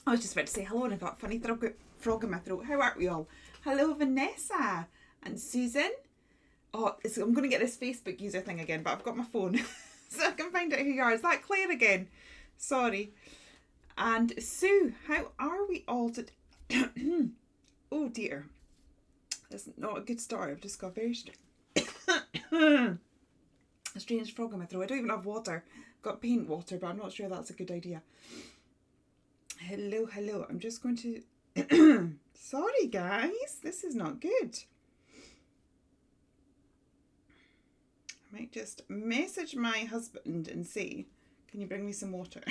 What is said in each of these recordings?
I was just about to say hello and I got a funny frog in my throat. How are we all? Hello, Vanessa and Susan. Oh, I'm going to get this Facebook user thing again, but I've got my phone so I can find out who you are. Is that Claire again? Sorry. And Sue, how are we all today? Oh dear. That's not a good start. I've just got very a strange frog in my throat. I don't even have water. I've got paint water, but I'm not sure that's a good idea. Hello, hello. I'm just going to... Sorry, guys. This is not good. I might just message my husband and say, can you bring me some water?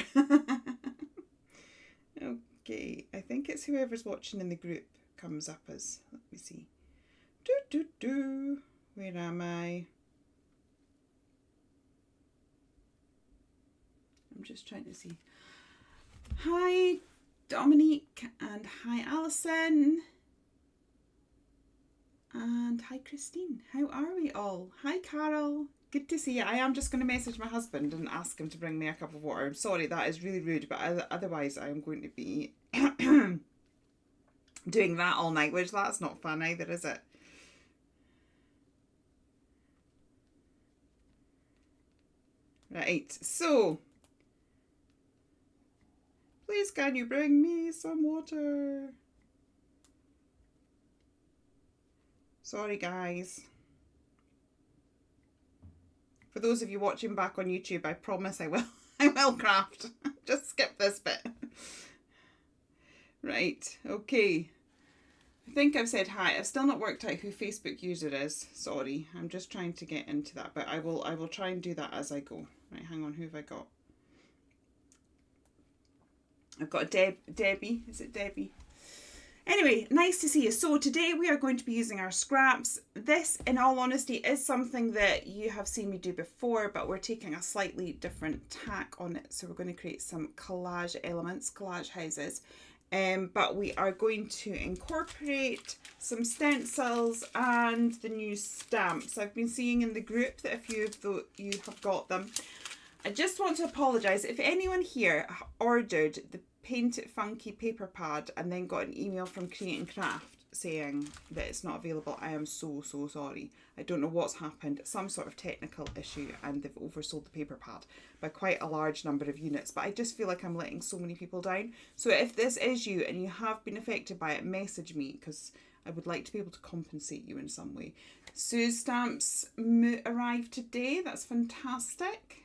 Okay. I think it's whoever's watching in the group comes up as... Let me see. Where am I? I'm just trying to see. Hi, Dominique, and hi, Alison, and hi, Christine. How are we all? Hi, Carol. Good to see you. I am just going to message my husband and ask him to bring me a cup of water. I'm sorry, that is really rude, but otherwise I am going to be doing that all night, which that's not fun either, is it? Right, so... Please, can you bring me some water? Sorry, guys. For those of you watching back on YouTube, I promise I will craft. Just skip this bit. Right, okay. I think I've said hi. I've still not worked out who Facebook user is. Sorry, I'm just trying to get into that, but I will try and do that as I go. Right, hang on, who have I got? I've got Debbie. Is it Debbie? Anyway, nice to see you. So today we are going to be using our scraps. This, in all honesty, is something that you have seen me do before, but we're taking a slightly different tack on it. So we're going to create some collage elements, collage houses. But we are going to incorporate some stencils and the new stamps. I've been seeing in the group that a few of you have got them. I just want to apologise if anyone here ordered the Paint It Funky paper pad and then got an email from Create and Craft saying that it's not available. I am so sorry. I don't know what's happened. Some sort of technical issue and they've oversold the paper pad by quite a large number of units. But I just feel like I'm letting so many people down. So if this is you and you have been affected by it, message me because I would like to be able to compensate you in some way. Sue's stamps arrived today. That's fantastic.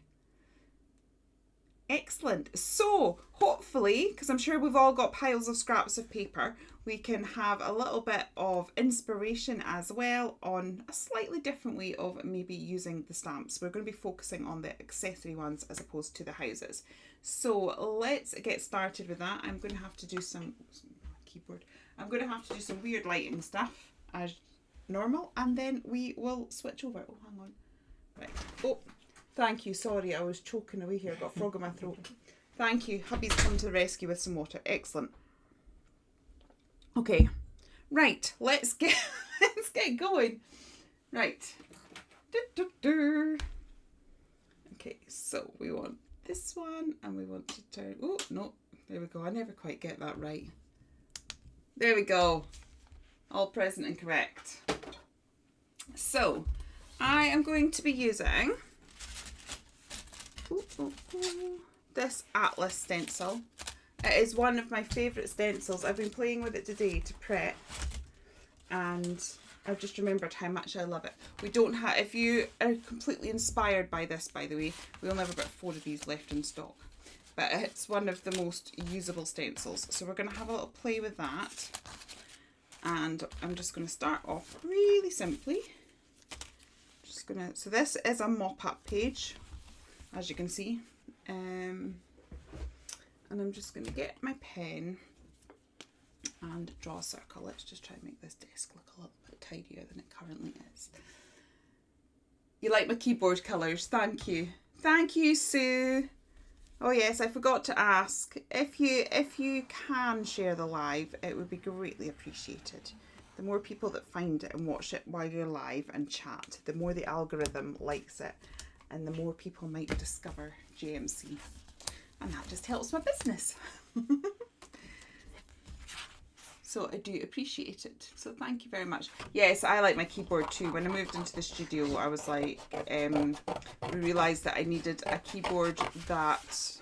Excellent. So hopefully, because I'm sure we've all got piles of scraps of paper, we can have a little bit of inspiration as well on a slightly different way of maybe using the stamps. We're going to be focusing on the accessory ones as opposed to the houses. So let's get started with that. I'm going to have to do some keyboard. I'm going to have to do some weird lighting stuff as normal, and then we will switch over. Oh, hang on. Right. Oh. Thank you. Sorry, I was choking away here. I got a frog in my throat. Thank you. Hubby's come to the rescue with some water. Excellent. Okay. Right. Let's get going. Right. Okay. So we want this one, and we want to turn. Oh no! There we go. I never quite get that right. There we go. All present and correct. So I am going to be using this Atlas stencil. It is one of my favourite stencils. I've been playing with it today to prep and I've just remembered how much I love it. We don't have, if you are completely inspired by this, by the way, we only have about 4 of these left in stock, but it's one of the most usable stencils. So we're going to have a little play with that, and I'm just going to start off really simply. So this is a mop-up page, as you can see, and I'm just going to get my pen and draw a circle. Let's just try and make this desk look a little bit tidier than it currently is. You like my keyboard colours? Thank you. Thank you, Sue. Oh yes, I forgot to ask. If you can share the live, it would be greatly appreciated. The more people that find it and watch it while you're live and chat, the more the algorithm likes it and the more people might discover JMC. And that just helps my business. So I do appreciate it. So thank you very much. Yes, I like my keyboard too. When I moved into the studio, I was like, we realised that I needed a keyboard that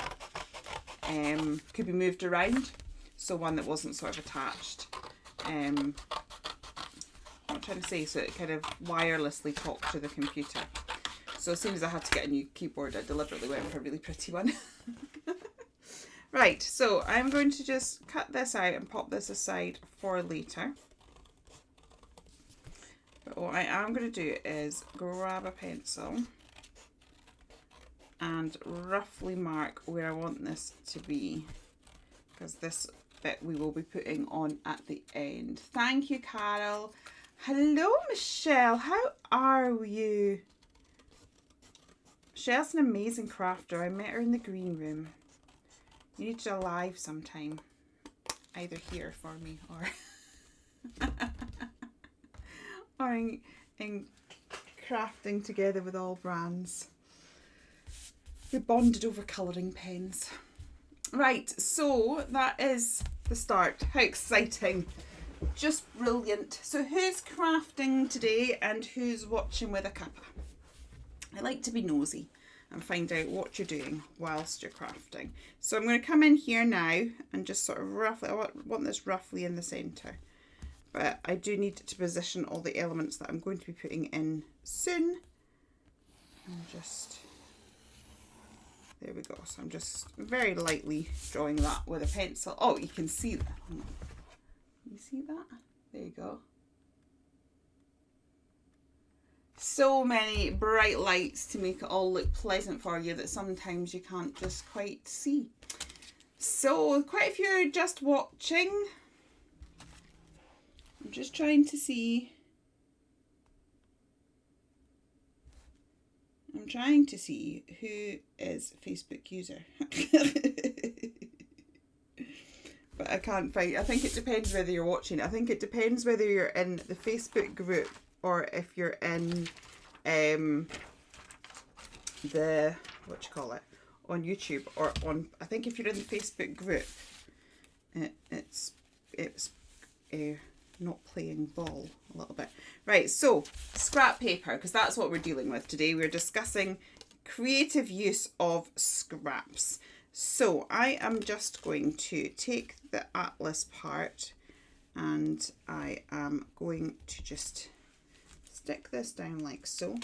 could be moved around. So one that wasn't sort of attached. What am I trying to say? So it kind of wirelessly talked to the computer. So as soon as I had to get a new keyboard, I deliberately went for a really pretty one. Right, so I'm going to just cut this out and pop this aside for later. But what I am going to do is grab a pencil and roughly mark where I want this to be, because this bit we will be putting on at the end. Thank you, Carol. Hello, Michelle. How are you? Michelle's an amazing crafter. I met her in the green room. You need to live sometime, either here for me or or in crafting together with all brands. We bonded over colouring pens. Right, so that is the start. How exciting. Just brilliant. So who's crafting today and who's watching with a cuppa? I like to be nosy and find out what you're doing whilst you're crafting. So I'm going to come in here now and just sort of roughly, I want this roughly in the centre. But I do need to position all the elements that I'm going to be putting in soon. And just, there we go. So I'm just very lightly drawing that with a pencil. Oh, you can see that. You see that? There you go. So many bright lights to make it all look pleasant for you that sometimes you can't just quite see. So quite a few are just watching. I'm just trying to see. I'm trying to see who is Facebook user. But I can't find. I think it depends whether you're watching. I think it depends whether you're in the Facebook group or if you're in the, what you call it, on YouTube or on, I think if you're in the Facebook group, it's not playing ball a little bit. Right, so scrap paper, because that's what we're dealing with today. We're discussing creative use of scraps. So I am just going to take the atlas part and I am going to just stick this down like so.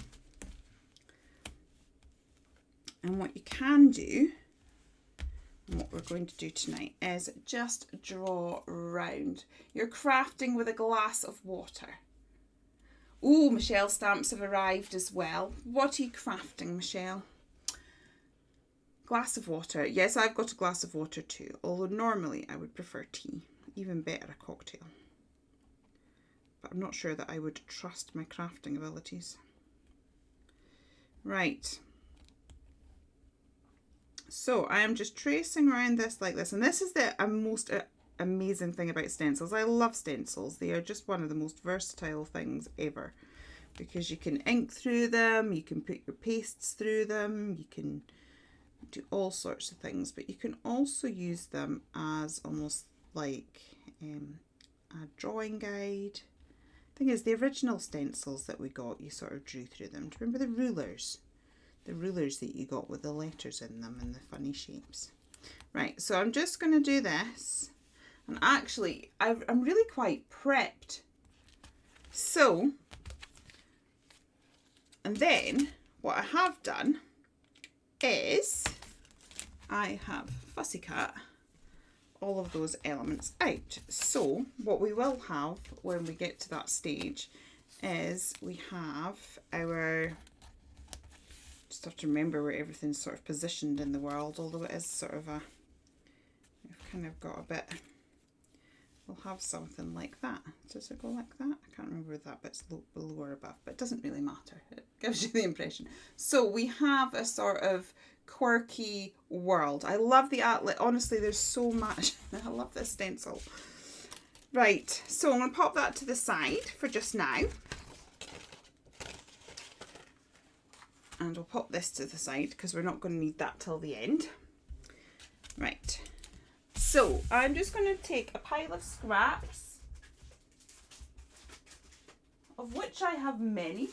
And what you can do, and what we're going to do tonight, is just draw round. You're crafting with a glass of water. Oh, Michelle stamps have arrived as well. What are you crafting, Michelle? Glass of water. Yes, I've got a glass of water too, although normally I would prefer tea. Even better, a cocktail. But I'm not sure that I would trust my crafting abilities. Right. So I am just tracing around this like this. And this is the most amazing thing about stencils. I love stencils. They are just one of the most versatile things ever. Because you can ink through them, you can put your pastes through them, you can do all sorts of things. But you can also use them as almost like a drawing guide. Thing is, the original stencils that we got, you sort of drew through them. Do you remember the rulers? The rulers that you got with the letters in them and the funny shapes. Right, so I'm just going to do this. And actually, I'm really quite prepped. So, and then what I have done is I have fussy cut all of those elements out. So what we will have when we get to that stage is we have our, just have to remember where everything's sort of positioned in the world, although it is sort of a, we've kind of got a bit, we'll have something like that. Does it go like that? I can't remember if that bit's below or above, but it doesn't really matter. It gives you the impression. So we have a sort of quirky world. I love the atlas. Honestly, there's so much. I love this stencil. Right, so I'm going to pop that to the side for just now. And we'll pop this to the side because we're not going to need that till the end. Right, so I'm just going to take a pile of scraps of which I have many.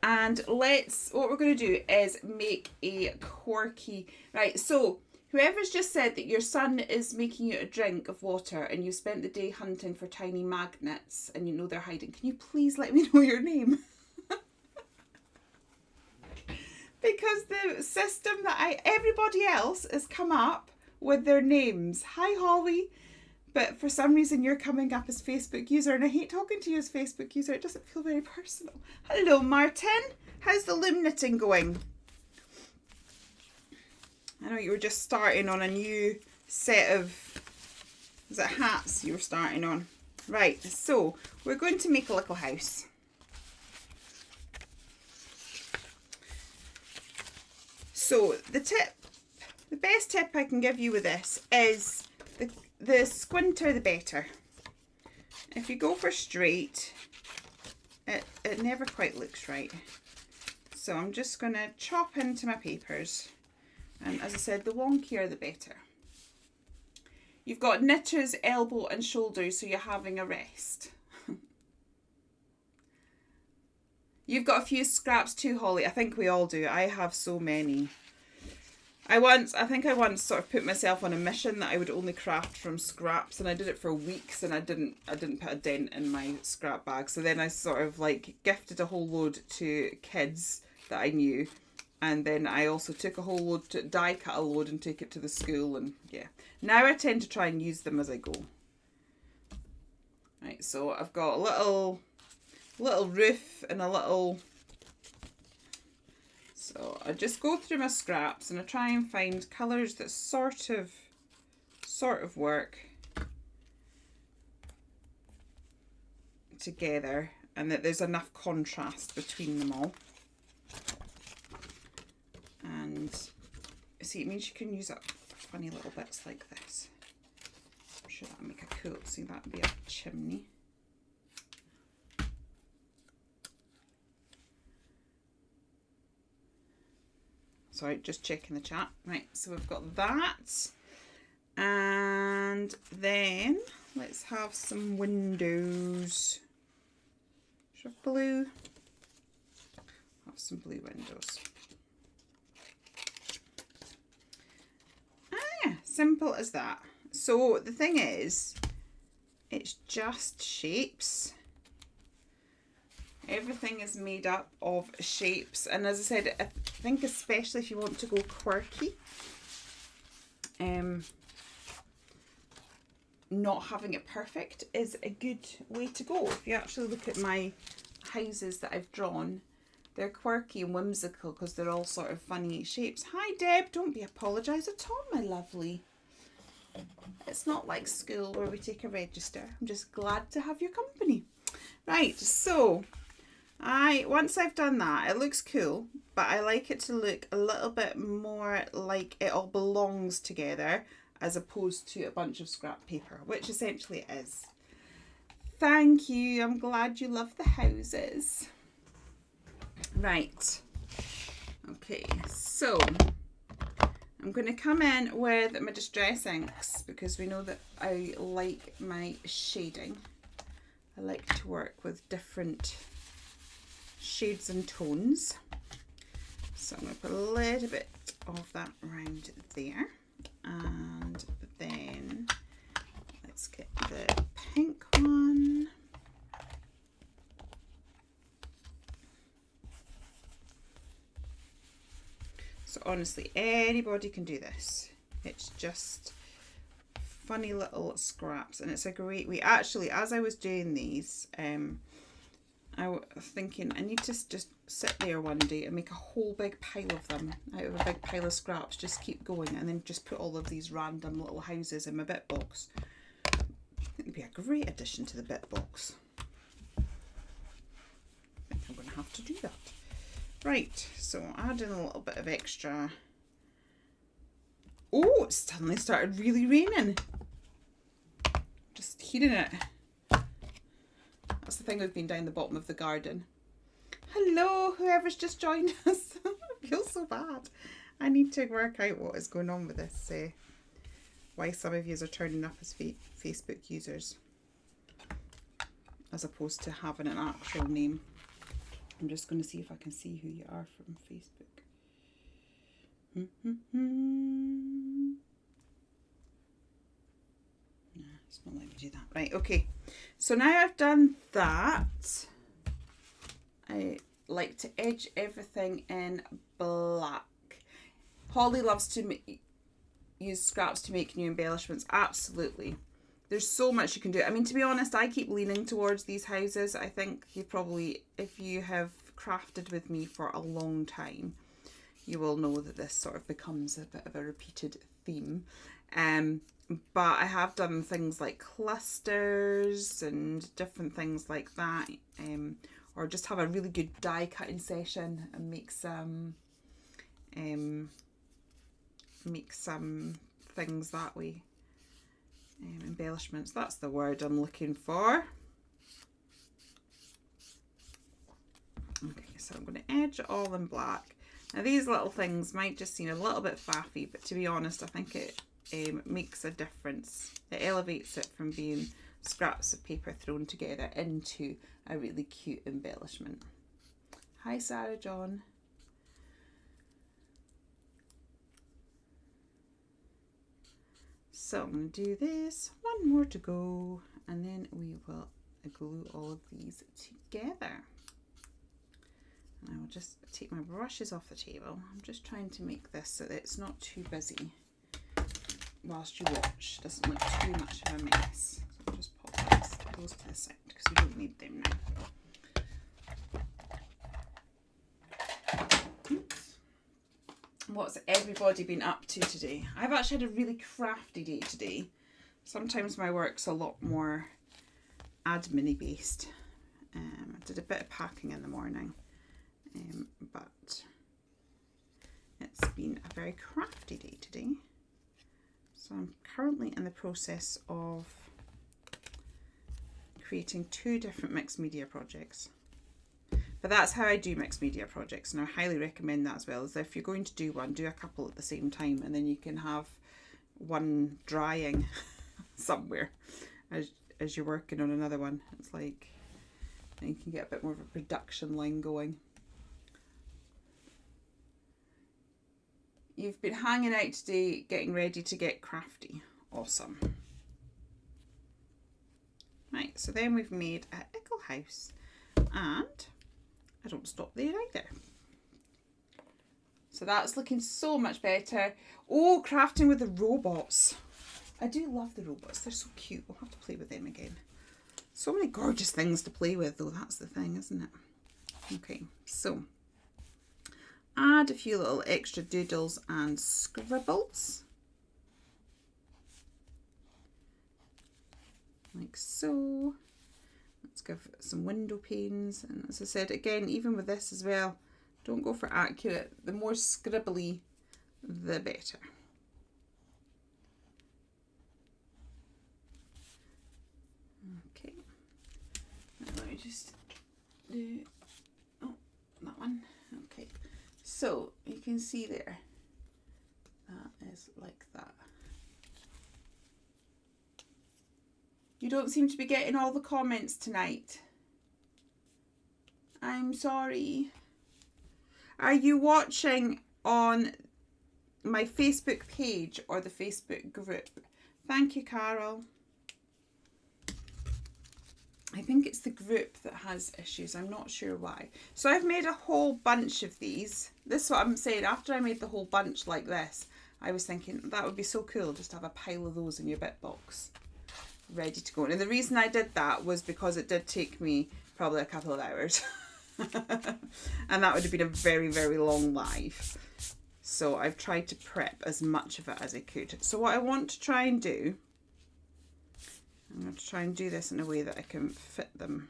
And what we're going to do is make a quirky, right, so whoever's just said that your son is making you a drink of water and you spent the day hunting for tiny magnets and you know they're hiding, can you please let me know your name? Because the system that everybody else has come up with their names. Hi Holly, but for some reason you're coming up as Facebook user and I hate talking to you as Facebook user, it doesn't feel very personal. Hello Martin, how's the loom knitting going? I know you were just starting on a new set of, is it hats you were starting on? Right, so we're going to make a little house. So the best tip I can give you with this is the squinter the better. If you go for straight, it never quite looks right. So I'm just going to chop into my papers. And as I said, the wonkier the better. You've got knitters, elbow and shoulders, so you're having a rest. You've got a few scraps too, Holly. I think we all do. I have so many. I think I once sort of put myself on a mission that I would only craft from scraps, and I did it for weeks and I didn't put a dent in my scrap bag. So then I sort of like gifted a whole load to kids that I knew, and then I also took a whole load to die cut a load and take it to the school, and yeah. Now I tend to try and use them as I go. Right, so I've got a little roof and a little, so I just go through my scraps and I try and find colours that sort of work together and that there's enough contrast between them all. And see, it means you can use up funny little bits like this. I'm sure that'll make a cool, see, that'd be a chimney. Sorry, just checking the chat. Right, so we've got that. And then let's have some windows. Should I have blue? Have some blue windows. Simple as that. So the thing is, it's just shapes. Everything is made up of shapes, and as I said, I think especially if you want to go quirky, not having it perfect is a good way to go. If you actually look at my houses that I've drawn, they're quirky and whimsical because they're all sort of funny shapes. Hi Deb, don't be apologise at all, my lovely. It's not like school where we take a register. I'm just glad to have your company. Right, so once I've done that, it looks cool, but I like it to look a little bit more like it all belongs together as opposed to a bunch of scrap paper, which essentially it is. Thank you, I'm glad you love the houses. Right, okay, so I'm going to come in with my Distress inks because we know that I like my shading. I like to work with different shades and tones. So I'm going to put a little bit of that around there. And then let's get the pink one. So honestly, anybody can do this. It's just funny little scraps, and it's a great way. Actually, as I was doing these, I was thinking I need to just sit there one day and make a whole big pile of them out of a big pile of scraps. Just keep going, and then just put all of these random little houses in my bit box. It'd be a great addition to the bit box. I think I'm going to have to do that. Right, so add in a little bit of extra. Oh, it suddenly started really raining. Just hearing it. That's the thing with being down the bottom of the garden. Hello, whoever's just joined us. I feel so bad. I need to work out what is going on with this why some of you are turning up as Facebook users as opposed to having an actual name. I'm just going to see if I can see who you are from Facebook. No, it's not letting me do that. Right, okay. So now I've done that, I like to edge everything in black. Holly loves to use scraps to make new embellishments. Absolutely. There's so much you can do. I mean, to be honest, I keep leaning towards these houses. I think you probably, if you have crafted with me for a long time, you will know that this sort of becomes a bit of a repeated theme. But I have done things like clusters and different things like that. Or just have a really good die cutting session and make some things that way. Embellishments, that's the word I'm looking for. Okay, so I'm going to edge it all in black. Now these little things might just seem a little bit faffy, but to be honest, I think it makes a difference. It elevates it from being scraps of paper thrown together into a really cute embellishment. Hi Sarah John. So I'm going to do this, one more to go, and then we will glue all of these together. And I will just take my brushes off the table. I'm just trying to make this so that it's not too busy whilst you watch. Doesn't look too much of a mess. So I'll just pop those to the side because we don't need them now. Oops. What's everybody been up to today? I've actually had a really crafty day today. Sometimes my work's a lot more admin-y based. I did a bit of packing in the morning, but it's been a very crafty day today. So I'm currently in the process of creating 2 different mixed media projects. But that's how I do mixed media projects, and I highly recommend that as well. Is if you're going to do one, do a couple at the same time, and then you can have one drying somewhere as you're working on another one. It's like, and you can get a bit more of a production line going. You've been hanging out today, getting ready to get crafty. Awesome. Right, so then we've made a ickle house, and I don't stop there either. So that's looking so much better. Oh, crafting with the robots. I do love the robots. They're so cute. We'll have to play with them again. So many gorgeous things to play with though. That's the thing, isn't it? Okay, so add a few little extra doodles and scribbles. Like so. Let's give some window panes, and as I said again, even with this as well, don't go for accurate. The more scribbly the better. Okay, now let me just do that one. Okay, so you can see there, that is like that. You don't seem to be getting all the comments tonight. I'm sorry. Are you watching on my Facebook page or the Facebook group? Thank you, Carol. I think it's the group that has issues. I'm not sure why. So I've made a whole bunch of these. This is what I'm saying. After I made the whole bunch like this, I was thinking that would be so cool just to have a pile of those in your bit box, ready to go. And the reason I did that was because it did take me probably a couple of hours. And that would have been a very, very long live. So I've tried to prep as much of it as I could. So what I want to try and do, I'm going to try and do this in a way that I can fit them,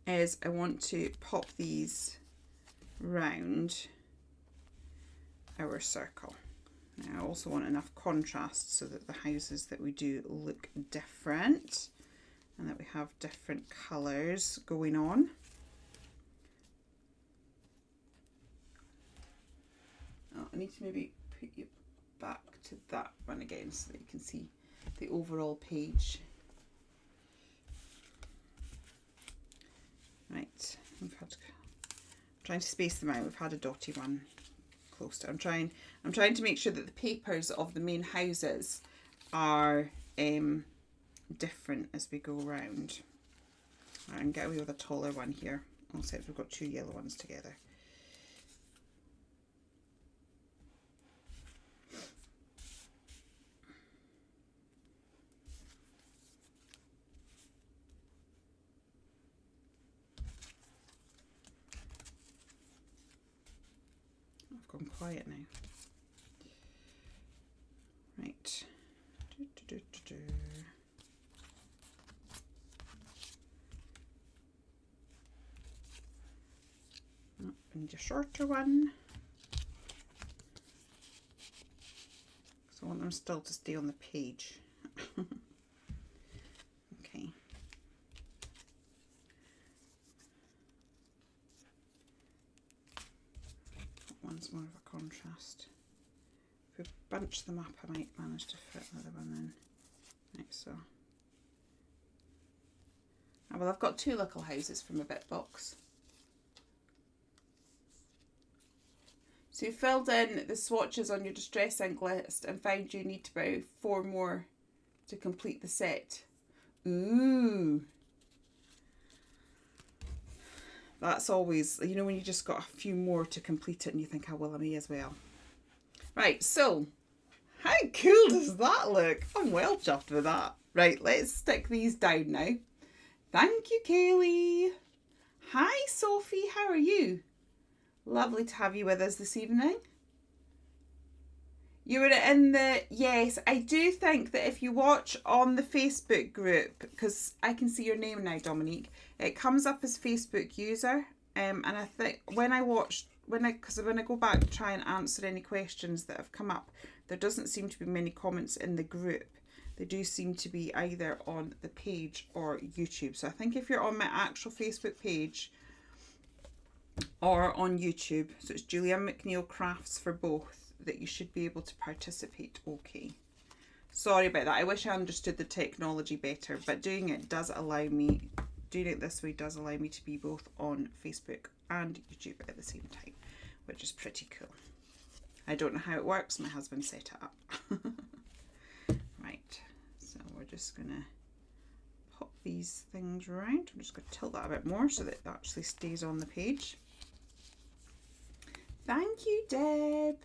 is I want to pop these round our circle. Now I also want enough contrast so that the houses that we do look different and that we have different colours going on. Oh, I need to maybe put you back to that one again so that you can see the overall page. Right, I'm trying to space them out. We've had a dotty one close to. I'm trying to make sure that the papers of the main houses are different as we go around. Right, and get away with a taller one here. Except we've got two yellow ones together. I've gone quiet now. Right. And a shorter one. So I want them still to stay on the page. Okay. That one's more of a contrast. If we bunch them up, I might manage to fit the other one in. Right, so. Oh, well, I've got two little houses from a bit box. So you filled in the swatches on your distress ink list and found you need about 4 more to complete the set. Ooh. That's always, you know, when you just got a few more to complete it and you think, oh, well, I may as well. Right, so how cool does that look? I'm well chuffed with that. Right, let's stick these down now. Thank you, Kaylee. Hi, Sophie, how are you? Lovely to have you with us this evening. You were in the... Yes, I do think that if you watch on the Facebook group, because I can see your name now, Dominique, it comes up as Facebook user. And I think when I go back to try and answer any questions that have come up, there doesn't seem to be many comments in the group. They do seem to be either on the page or YouTube. So I think if you're on my actual Facebook page or on YouTube, so it's Julianne McNeil Crafts for both, that you should be able to participate. Okay. Sorry about that. I wish I understood the technology better, but doing it this way does allow me to be both on Facebook and YouTube at the same time, which is pretty cool. I don't know how it works. My husband set it up. Right. So we're just going to pop these things around. I'm just going to tilt that a bit more so that it actually stays on the page. Thank you, Deb.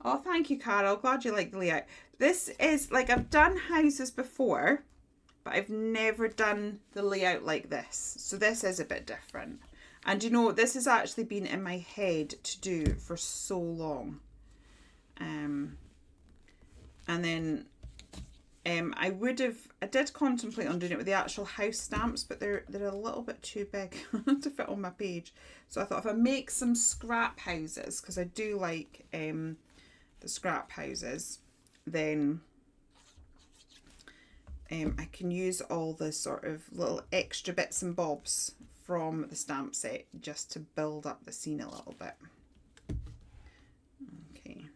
Oh, thank you, Carol. Glad you like the layout. This is, like, I've done houses before, but I've never done the layout like this. So this is a bit different. And you know, this has actually been in my head to do for so long. And then I did contemplate on doing it with the actual house stamps, but they're a little bit too big to fit on my page. So I thought if I make some scrap houses, because I do like the scrap houses, then I can use all the sort of little extra bits and bobs from the stamp set just to build up the scene a little bit. Okay.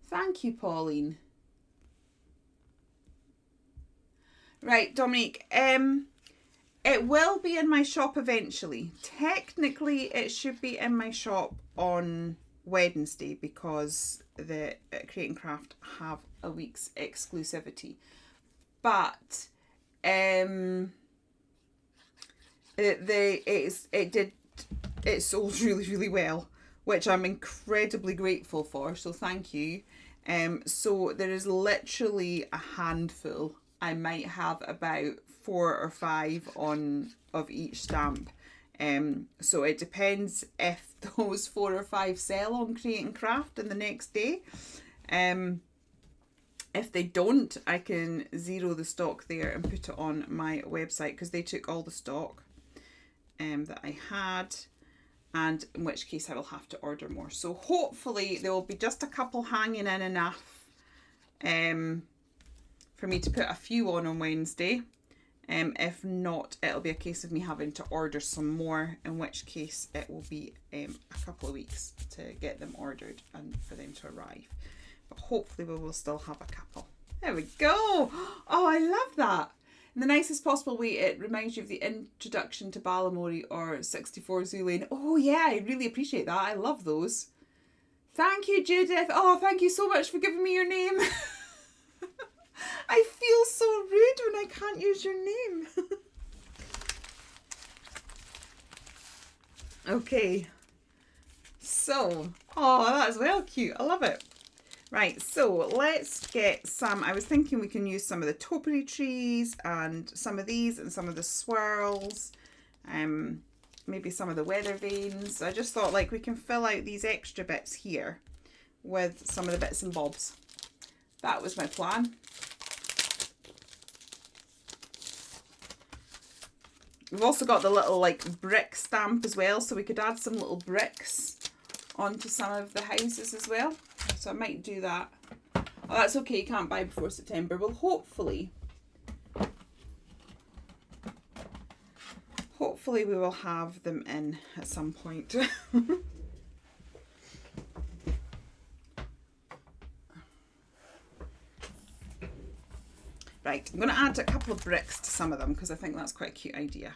Thank you, Pauline. Right, Dominique, it will be in my shop eventually. Technically, it should be in my shop on Wednesday because the Create and Craft have a week's exclusivity. But it sold really, really well, which I'm incredibly grateful for, so thank you. So there is literally a handful. I might have about 4 or 5 of each stamp. So it depends if those 4 or 5 sell on Create and Craft in the next day. If they don't, I can zero the stock there and put it on my website because they took all the stock that I had, and in which case I will have to order more. So hopefully there will be just a couple hanging in enough for me to put a few on Wednesday. If not, it'll be a case of me having to order some more, in which case it will be a couple of weeks to get them ordered and for them to arrive. But hopefully we will still have a couple. There we go. Oh, I love that. In the nicest possible way, it reminds you of the introduction to Balamori or 64 Zulane. Oh yeah, I really appreciate that. I love those. Thank you, Judith. Oh, thank you so much for giving me your name. I feel so rude when I can't use your name. Okay. So, oh, that's well cute. I love it. Right, so let's get some. I was thinking we can use some of the topiary trees and some of these and some of the swirls. Maybe some of the weather vanes. I just thought like we can fill out these extra bits here with some of the bits and bobs. That was my plan. We've also got the little like brick stamp as well, so we could add some little bricks onto some of the houses as well. So I might do that. Oh, that's okay, you can't buy before September. Well, hopefully we will have them in at some point. Right, I'm going to add a couple of bricks to some of them because I think that's quite a cute idea.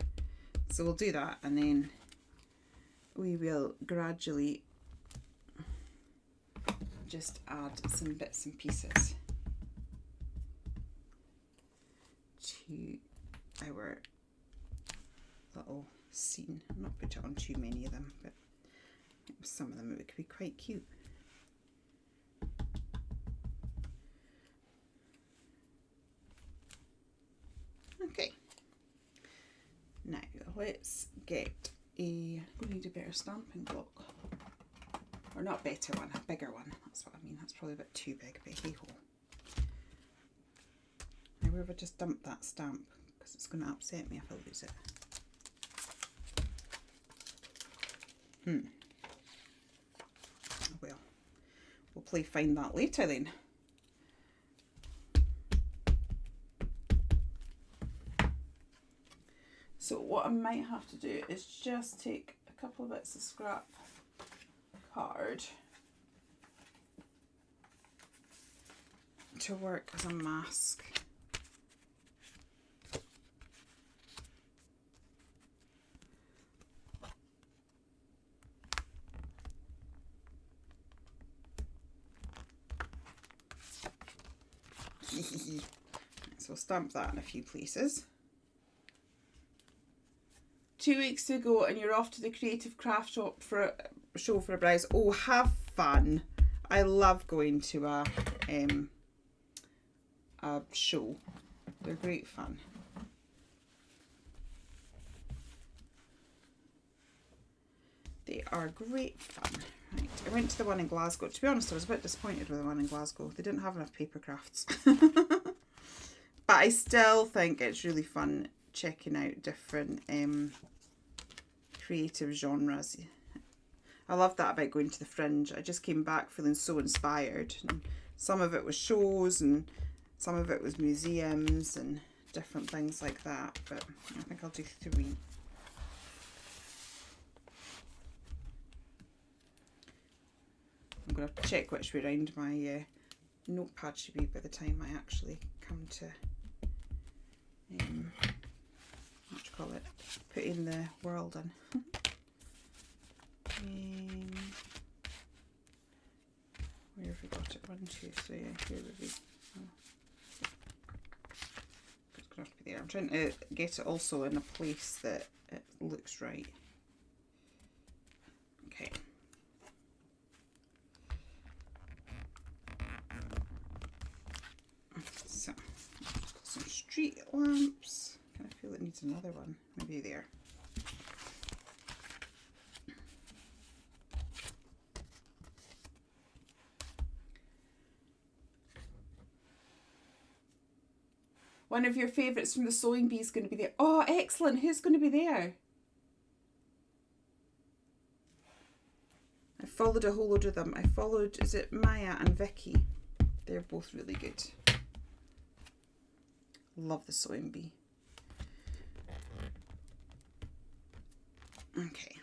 So we'll do that and then we will gradually just add some bits and pieces to our little scene. I'm not put it on too many of them, but some of them it could be quite cute. Okay, now let's get we need a better stamping block, or not better one, a bigger one. That's what I mean. That's probably a bit too big, but hey ho. Now where have I just dumped that stamp? Because it's going to upset me if I lose it. Well, we'll play find that later then. So what I might have to do is just take a couple of bits of scrap card to work as a mask. So we'll stamp that in a few places. 2 weeks to go and you're off to the Creative Craft Shop for a show for a browse. Oh, have fun. I love going to a show. They're great fun. They are great fun. Right, I went to the one in Glasgow. To be honest, I was a bit disappointed with the one in Glasgow. They didn't have enough paper crafts. But I still think it's really fun checking out different creative genres. I love that about going to the Fringe. I just came back feeling so inspired. And some of it was shows and some of it was museums and different things like that. But I think I'll do 3. I'm going to have to check which way around my notepad should be by the time I actually come to what do you call it? Put in the world in. Where have we got it? 1, 2, 3. Here would be. Oh. It's going to have to be there. I'm trying to get it also in a place that it looks right. Okay. So, some street lamps. I feel it needs another one. Maybe there. One of your favourites from the Sewing Bee is going to be there. Oh, excellent. Who's going to be there? I followed a whole load of them. I followed, is it Maya and Vicky? They're both really good. Love the Sewing Bee. Okay.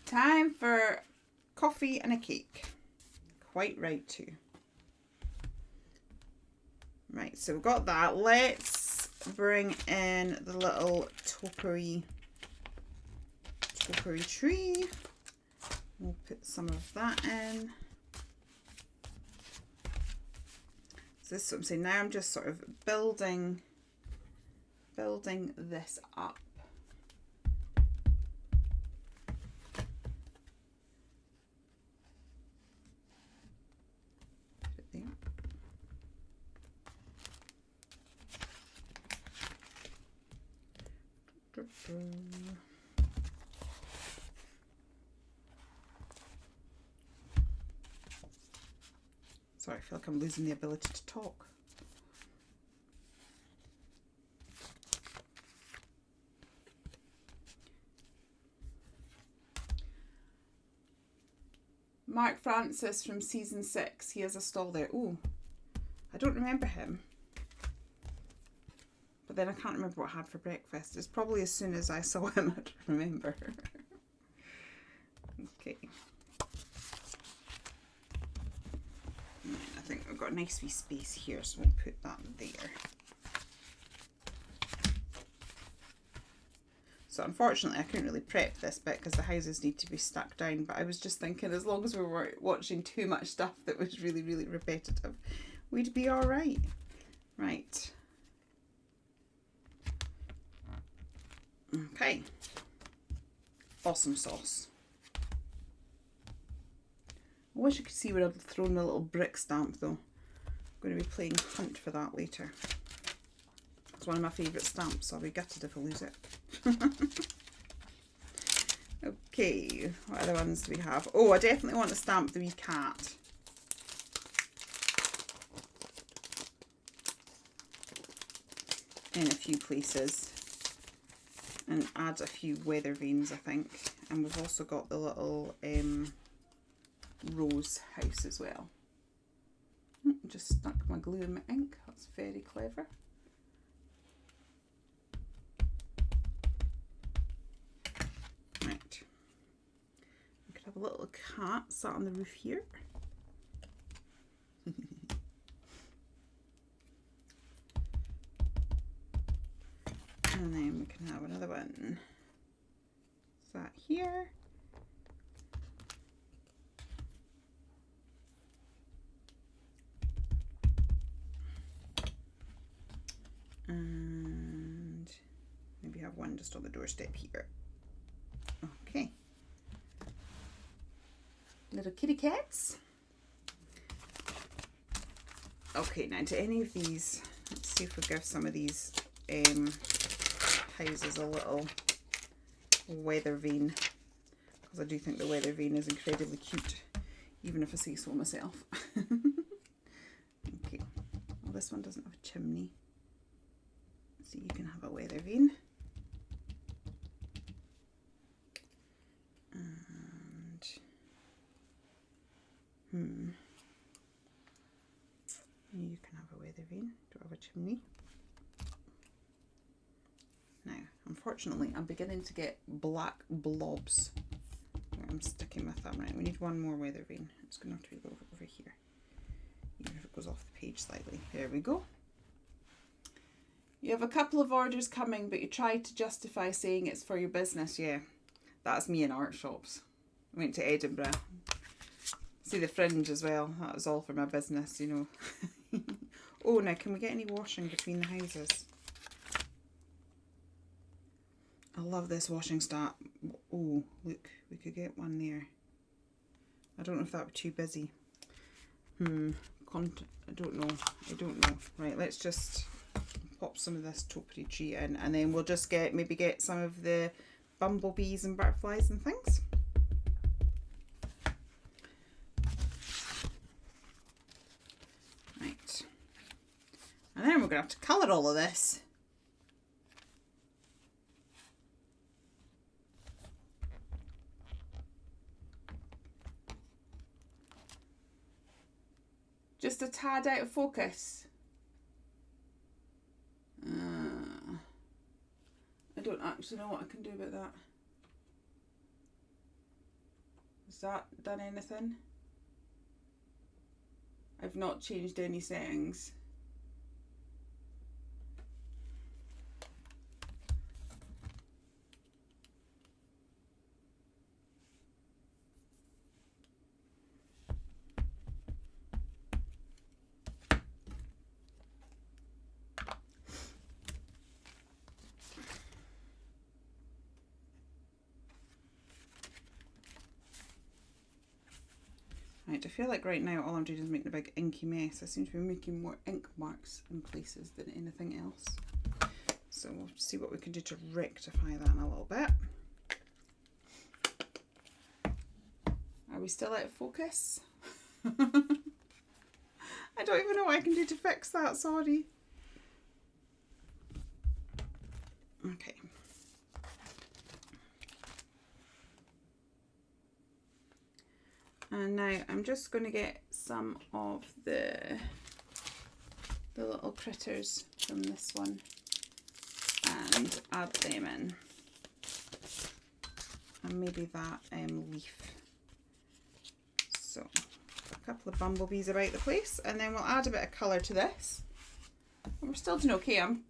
Time for coffee and a cake. Quite right too. Right, so we've got that. Let's bring in the little topiary tree. We'll put some of that in. So this is what I'm saying. Now I'm just sort of building this up. Put it there. Sorry, I feel like I'm losing the ability to talk. Mark Francis from season 6, he has a stall there. Oh, I don't remember him. But then I can't remember what I had for breakfast. It's probably as soon as I saw him I'd remember. Okay. I think I've got a nice wee space here, so we'll put that there. So unfortunately I couldn't really prep this bit because the houses need to be stuck down, but I was just thinking as long as we weren't watching too much stuff that was really, really repetitive, we'd be all right. Right. Okay. Awesome sauce. I wish I could see where I'd thrown my little brick stamp though. I'm going to be playing hunt for that later. It's one of my favourite stamps, so I'll be gutted if I lose it. Okay, what other ones do we have? Oh, I definitely want to stamp the wee cat. In a few places. And add a few weather vanes, I think. And we've also got the little rose house as well. Just stuck my glue in my ink. That's very clever. Right. We could have a little cat sat on the roof here. And then we can have another one sat here. And maybe have one just on the doorstep here. Okay. Little kitty cats. Okay, now to any of these, let's see if we give some of these houses a little weather vane, because I do think the weather vane is incredibly cute, even if I say so myself. Okay, well this one doesn't have a chimney, so you can have a weather vane. And you can have a weather vane. Don't have a chimney. Now, unfortunately, I'm beginning to get black blobs where I'm sticking my thumb. Right, we need one more weather vane. It's going to have to be over here, even if it goes off the page slightly. There we go. You have a couple of orders coming, but you try to justify saying it's for your business. Yeah, that's me in art shops. I went to Edinburgh. See the Fringe as well. That was all for my business, you know. Oh, now can we get any washing between the houses? I love this washing start. Oh, look, we could get one there. I don't know if that would be too busy. I don't know. I don't know. Right, let's just pop some of this topiary tree in, and then we'll just maybe get some of the bumblebees and butterflies and things. Right. And then we're going to have to colour all of this. Just a tad out of focus. don't actually know what I can do about that. Has that done anything? I've not changed any settings. Right, I feel like right now all I'm doing is making a big inky mess. I seem to be making more ink marks in places than anything else. So we'll see what we can do to rectify that in a little bit. Are we still out of focus? I don't even know what I can do to fix that, sorry. Okay. And now I'm just going to get some of the little critters from this one and add them in. And maybe that leaf. So a couple of bumblebees about the place, and then we'll add a bit of colour to this. And we're still doing okay. I'm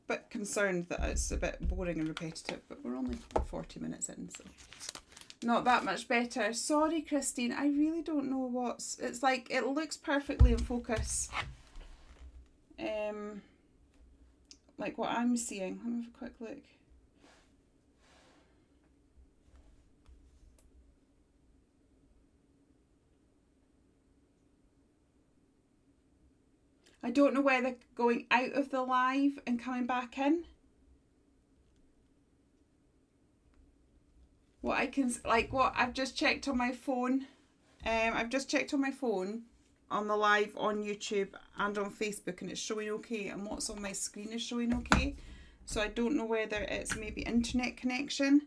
a bit concerned that it's a bit boring and repetitive, but we're only 40 minutes in, so not that much better. Sorry, Christine, I really don't know what's... It's like, it looks perfectly in focus. Like what I'm seeing. Let me have a quick look. I don't know whether going out of the live and coming back in. What I can, like what I've just checked on my phone. I've just checked on my phone on the live on YouTube and on Facebook, and it's showing okay, and what's on my screen is showing okay. So I don't know whether it's maybe internet connection.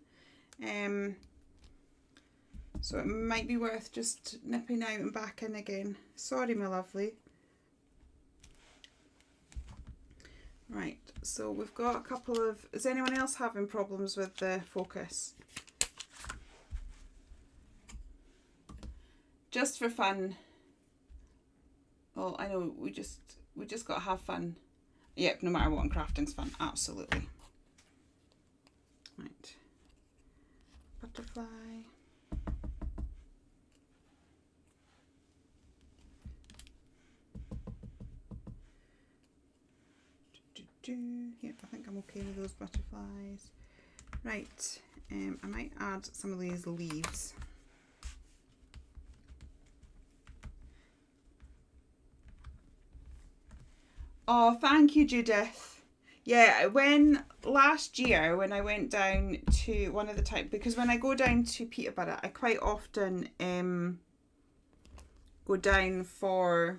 So it might be worth just nipping out and back in again. Sorry, my lovely. Right, so we've got a couple of... Is anyone else having problems with the focus? Just for fun. Well, I know we just got to have fun. Yep, no matter what, and crafting's fun, absolutely. Right. Butterfly. Yep, I think I'm okay with those butterflies. Right, I might add some of these leaves. Oh, thank you, Judith. Yeah, last year when I went down to one of the type, because when I go down to Peterborough, I quite often go down for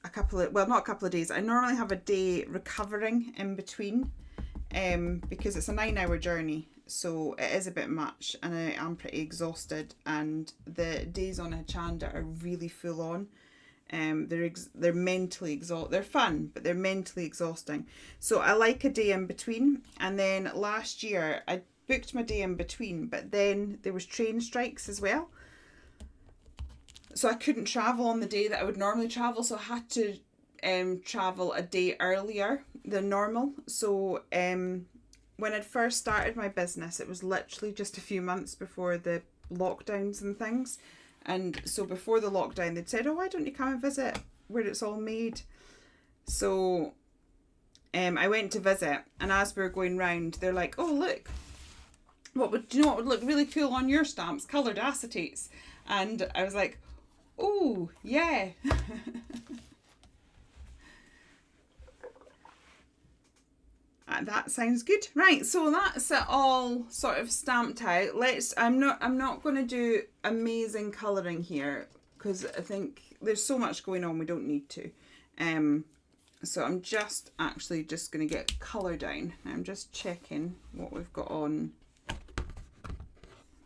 a couple of, well, not a couple of days. I normally have a day recovering in between, because it's a 9-hour journey, so it is a bit much, and I am pretty exhausted. And the days on Hochanda are really full on. They're mentally exhausting. They're fun, but they're mentally exhausting. So I like a day in between. And then last year I booked my day in between, but then there was train strikes as well. So I couldn't travel on the day that I would normally travel. So I had to travel a day earlier than normal. So when I'd first started my business, it was literally just a few months before the lockdowns and things. And so before the lockdown, they'd said, oh, why don't you come and visit where it's all made? So I went to visit, and as we were going round, they're like, oh, look, do you know what would look really cool on your stamps? Coloured acetates. And I was like, oh, yeah. That sounds good. Right, so that's it all sort of stamped out. I'm not going to do amazing colouring here, because I think there's so much going on we don't need to. So I'm just actually just going to get colour down. I'm just checking what we've got on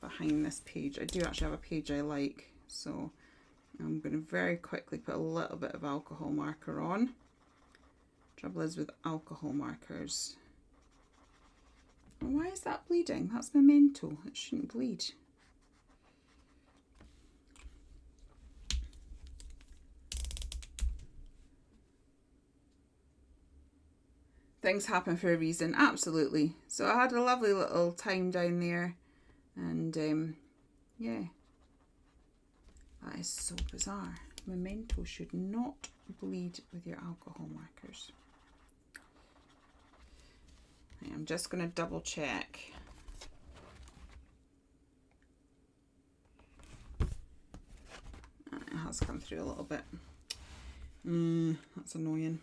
behind this page. I do actually have a page I like, so I'm going to very quickly put a little bit of alcohol marker on. Trouble is with alcohol markers. Why is that bleeding? That's memento. It shouldn't bleed. Things happen for a reason, absolutely. So I had a lovely little time down there, and yeah, that is so bizarre. Memento should not bleed with your alcohol markers. I'm just going to double check. It has come through a little bit. That's annoying.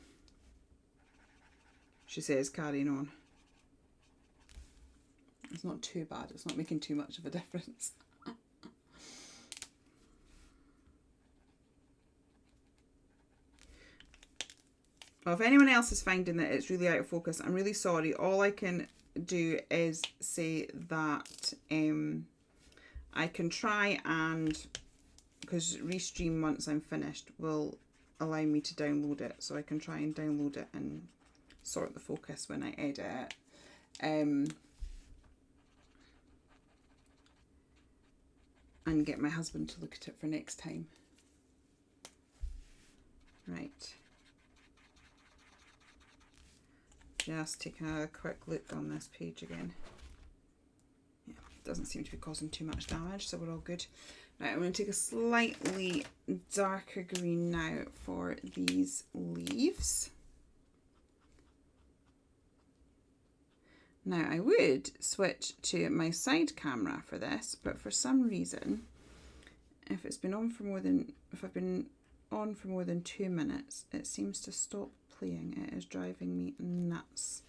She says carrying on. It's not too bad. It's not making too much of a difference. Well, if anyone else is finding that it's really out of focus, I'm really sorry. All I can do is say that I can try and, because Restream once I'm finished will allow me to download it, so I can try and download it and sort the focus when I edit it. And get my husband to look at it for next time. Right. Just taking a quick look on this page again. Yeah, doesn't seem to be causing too much damage, so we're all good. Right, I'm going to take a slightly darker green now for these leaves. Now I would switch to my side camera for this, but for some reason, if it's been on for more than, if I've been on for more than 2 minutes, it seems to stop playing. It is driving me nuts.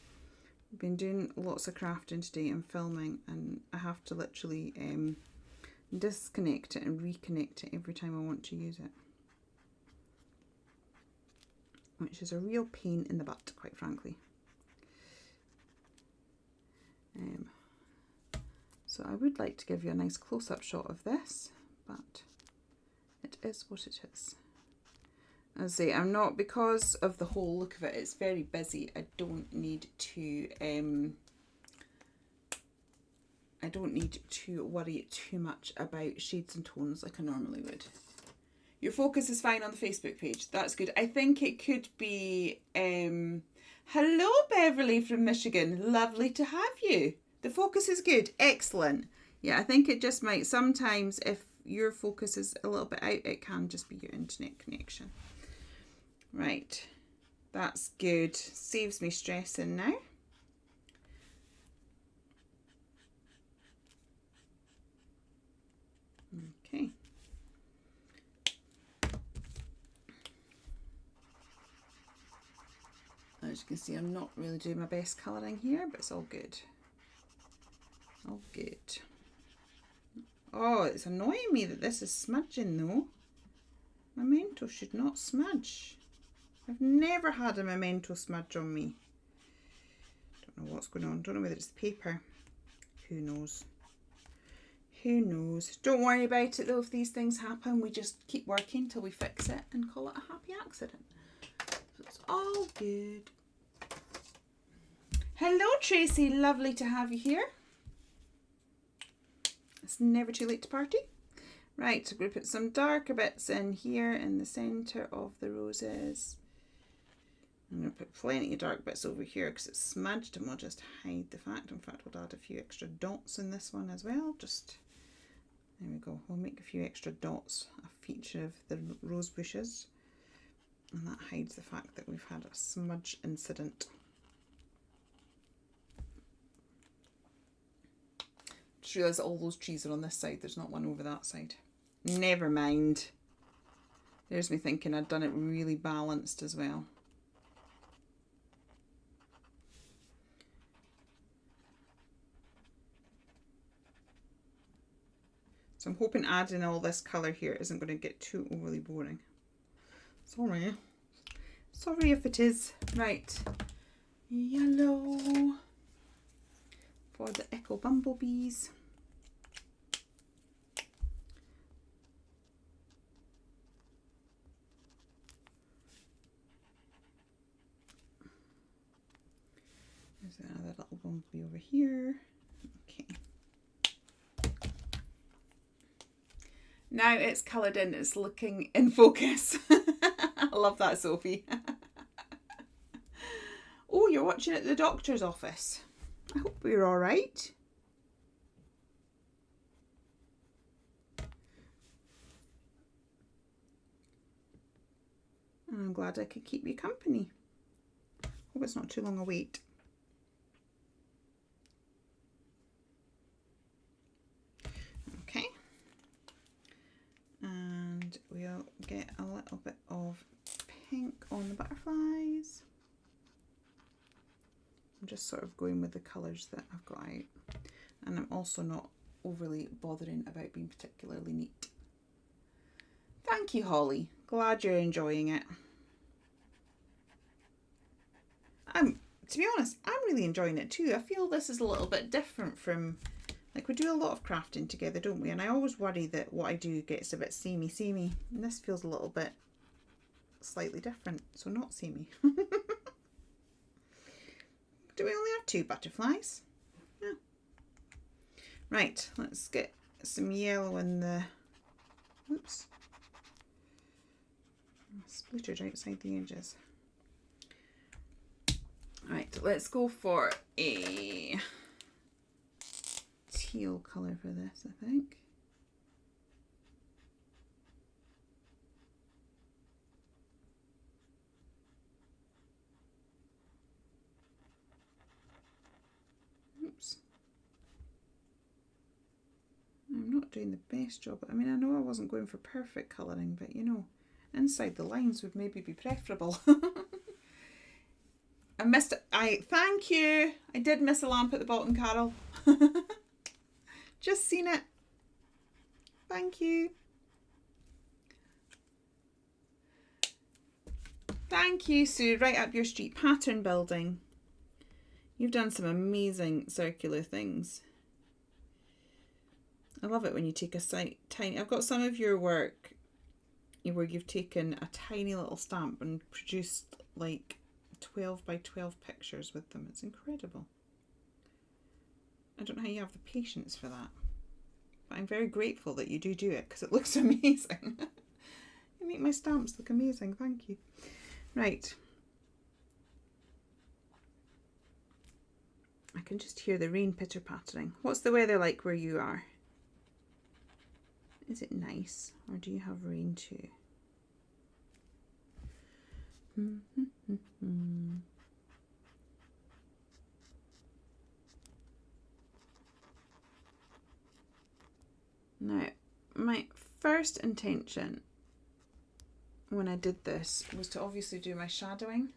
I've been doing lots of crafting today and filming, and I have to literally disconnect it and reconnect it every time I want to use it, which is a real pain in the butt, quite frankly. So I would like to give you a nice close-up shot of this, but it is what it is. As I say, I'm not, because of the whole look of it, it's very busy. I don't need to worry too much about shades and tones like I normally would. Your focus is fine on the Facebook page. That's good. I think it could be hello Beverly from Michigan. Lovely to have you. The focus is good. Excellent. Yeah, I think it just might, sometimes if your focus is a little bit out, it can just be your internet connection. Right, that's good. Saves me stressing now. Okay. As you can see, I'm not really doing my best colouring here, but it's all good. All good. Oh, it's annoying me that this is smudging though. Memento should not smudge. I've never had a memento smudge on me. Don't know what's going on. Don't know whether it's the paper. Who knows? Who knows? Don't worry about it though. If these things happen, we just keep working till we fix it and call it a happy accident. So it's all good. Hello Tracy, lovely to have you here. It's never too late to party. Right, so we're going to put some darker bits in here in the centre of the roses. I'm going to put plenty of dark bits over here because it's smudged, and we'll just hide the fact. In fact, we'll add a few extra dots in this one as well. Just, there we go. We'll make a few extra dots, a feature of the rose bushes. And that hides the fact that we've had a smudge incident. Just realised that all those trees are on this side. There's not one over that side. Never mind. There's me thinking I'd done it really balanced as well. So I'm hoping adding all this colour here isn't going to get too overly boring. Sorry. Sorry if it is. Right. Yellow for the Echo Bumblebees. There's another little bumblebee over here. Okay. Now it's coloured in, it's looking in focus. I love that, Sophie. Oh, you're watching at the doctor's office. I hope you're all right. And I'm glad I could keep you company. Hope it's not too long a wait. Okay. And we'll get a little bit of pink on the butterflies. I'm just sort of going with the colours that I've got out. And I'm also not overly bothering about being particularly neat. Thank you, Holly. Glad you're enjoying it. To be honest, I'm really enjoying it too. I feel this is a little bit different from, like, we do a lot of crafting together, don't we? And I always worry that what I do gets a bit samey. And this feels a little bit slightly different, so not samey. Do we only have 2 butterflies? Yeah. Right, let's get some yellow in the, oops, splittered outside the edges. Right, let's go for a teal colour for this, I think. Oops. I'm not doing the best job. I mean, I know I wasn't going for perfect colouring, but you know, inside the lines would maybe be preferable. I missed it. Thank you. I did miss a lamp at the bottom, Carol. Just seen it. Thank you. Thank you, Sue. Right up your street. Pattern building. You've done some amazing circular things. I love it when you take a tiny... I've got some of your work where you've taken a tiny little stamp and produced like 12 by 12 pictures with them. It's incredible. I don't know how you have the patience for that, but I'm very grateful that you do it because it looks amazing. You make my stamps look amazing. Thank you. Right. I can just hear the rain pitter-pattering. What's the weather like where you are? Is it nice, or do you have rain too? Now, my first intention when I did this was to obviously do my shadowing.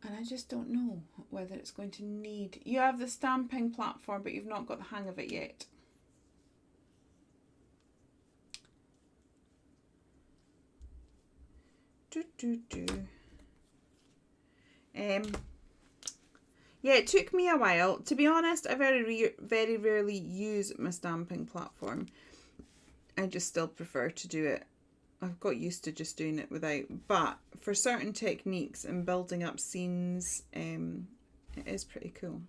And I just don't know whether it's going to need... You have the stamping platform, but you've not got the hang of it yet. Yeah, it took me a while. To be honest, I very rarely use my stamping platform. I just still prefer to do it. I've got used to just doing it without. But for certain techniques and building up scenes, it is pretty cool.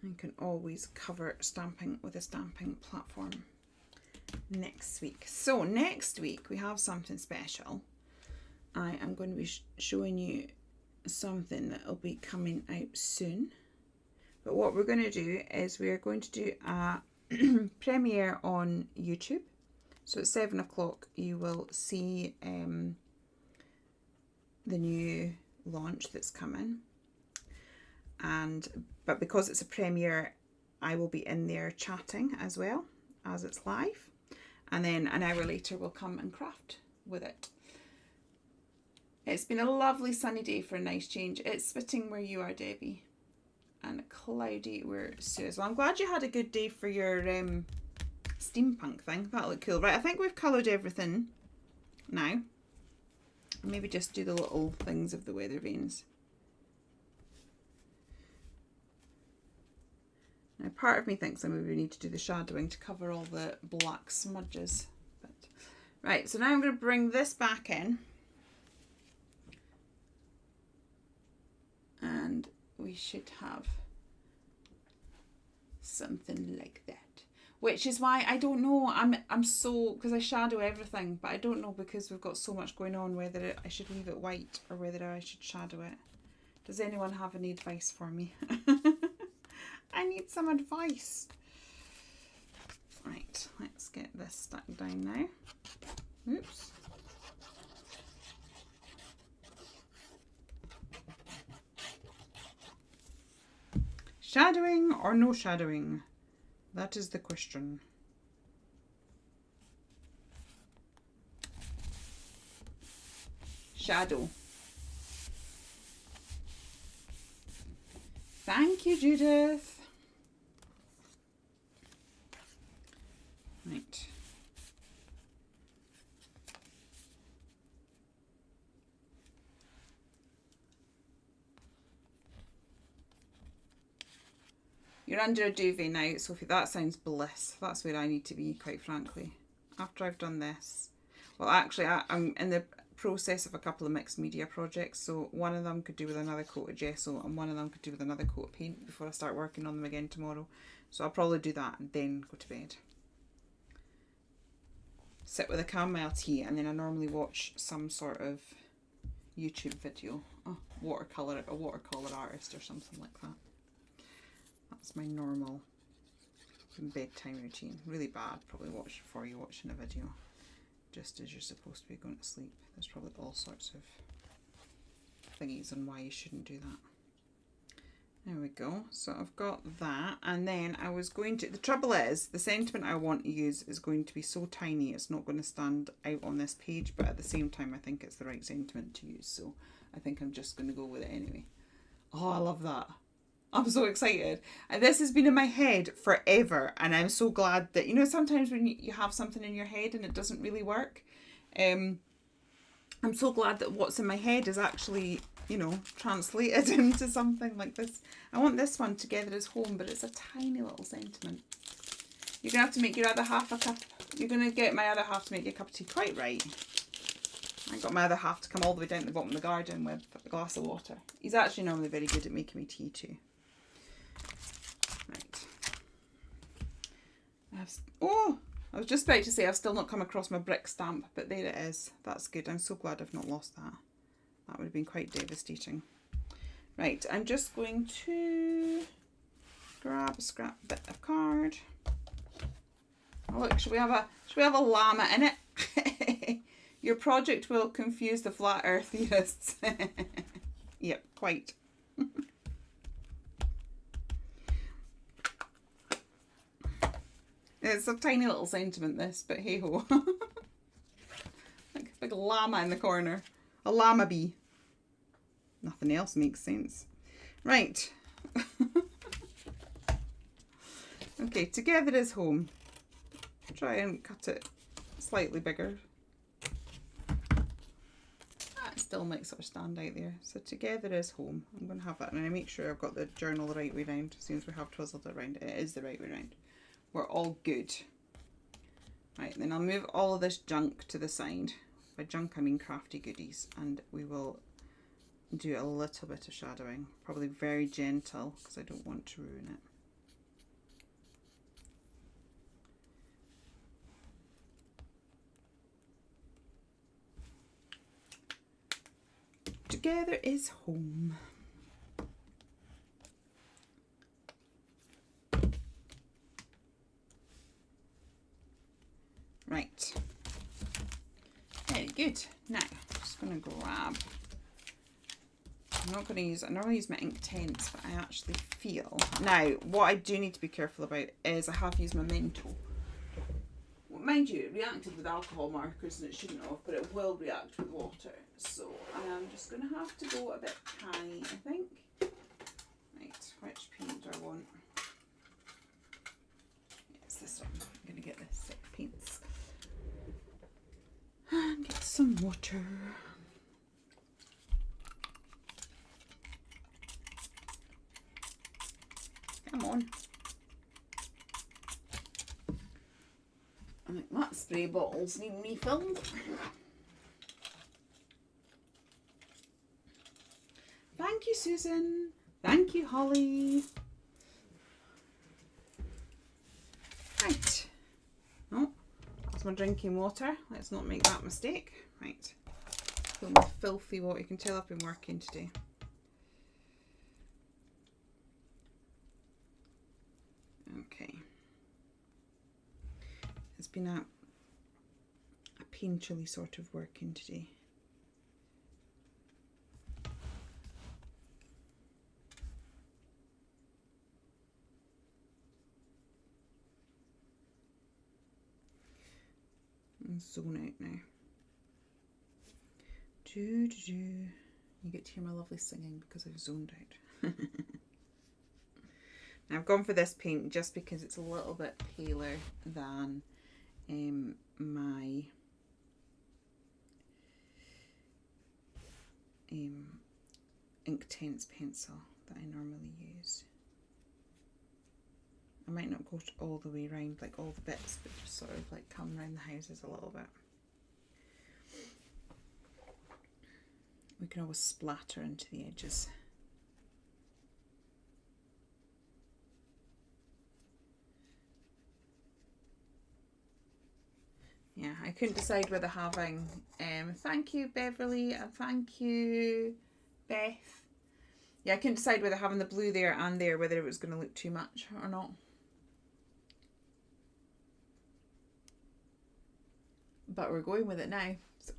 You can always cover stamping with a stamping platform next week. So next week we have something special. I am going to be showing you something that will be coming out soon. But what we're going to do is we are going to do a premiere on YouTube. So at 7 o'clock you will see the new launch that's coming. But because it's a premiere, I will be in there chatting as well as it's live, and then an hour later we'll come and craft with it. It's been a lovely sunny day for a nice change. It's spitting where you are, Debbie, and cloudy where Sue is. Well, I'm glad you had a good day for your steampunk thing. That looked cool. Right, I think we've coloured everything now. Maybe just do the little things of the weather vanes. Now, part of me thinks I maybe need to do the shadowing to cover all the black smudges. But, right, so now I'm going to bring this back in. And we should have something like that. Which is why I don't know, I'm so, because I shadow everything, but I don't know, because we've got so much going on, whether I should leave it white or whether I should shadow it. Does anyone have any advice for me? I need some advice. Right, let's get this stuck down now. Oops. Shadowing or no shadowing? That is the question. Shadow. Thank you, Judith. Right. You're under a duvet now, Sophie. That sounds bliss. That's where I need to be, quite frankly. After I've done this. Well, actually, I'm in the process of a couple of mixed media projects, so one of them could do with another coat of gesso and one of them could do with another coat of paint before I start working on them again tomorrow. So I'll probably do that and then go to bed. Sit with a chamomile tea, and then I normally watch some sort of YouTube video. Oh, a watercolour artist or something like that. That's my normal bedtime routine. Really bad, probably watch before you're watching a video. Just as you're supposed to be going to sleep. There's probably all sorts of thingies on why you shouldn't do that. There we go. So I've got that, and then I was going to, the trouble is, the sentiment I want to use is going to be so tiny it's not going to stand out on this page, but at the same time I think it's the right sentiment to use, so I think I'm just going to go with it anyway. Oh, I love that. I'm so excited. And this has been in my head forever, and I'm so glad that, you know, sometimes when you have something in your head and it doesn't really work, I'm so glad that what's in my head is actually, you know, translated into something like this. I want this one, Together as Home, but it's a tiny little sentiment. You're going to have to make your other half a cup. You're going to get my other half to make you a cup of tea. Quite right. I got my other half to come all the way down to the bottom of the garden with a glass of water. He's actually normally very good at making me tea too. Right. I was just about to say I've still not come across my brick stamp, but there it is. That's good. I'm so glad I've not lost that. That would have been quite devastating. Right, I'm just going to grab a scrap bit of card. Oh, look, should we have a llama in it? Your project will confuse the flat earth theorists. Yep, quite. It's a tiny little sentiment, this, but hey ho. Like a big llama in the corner. A llama bee. Nothing else makes sense. Right. Okay, Together is Home. Try and cut it slightly bigger. That still might sort of stand out there. So Together is Home. I'm going to have that, and I make sure I've got the journal the right way round. As soon as we have twizzled it around, it is the right way round. We're all good. Right, then I'll move all of this junk to the side. By junk I mean crafty goodies, and we will do a little bit of shadowing. Probably very gentle because I don't want to ruin it. Together is Home. Right, very good. Now, I'm just going to grab, I'm not going to use, I normally use my ink tents, but I actually feel, now what I do need to be careful about is I have used my Mento. Well, mind you, it reacted with alcohol markers and it shouldn't have, but it will react with water. So I'm just going to have to go a bit high, I think. Right, which paint do I want? It's this one. I'm going to get this set of paints. And get some water. spray bottles need refilled. Thank you, Susan. Thank you, Holly. Right. Oh, that's my drinking water. Let's not make that mistake. Right. Fill my filthy water. You can tell I've been working today. Okay. It's been a painfully sort of working today. Zone out now. You get to hear my lovely singing because I've zoned out. Now I've gone for this paint just because it's a little bit paler than my Inktense pencil that I normally use. I might not go all the way around, like all the bits, but just sort of like come around the houses a little bit. We can always splatter into the edges. Yeah, I couldn't decide whether having, thank you Beverly, and thank you Beth. Yeah, I couldn't decide whether having the blue there and there, whether it was going to look too much or not. But we're going with it now. So.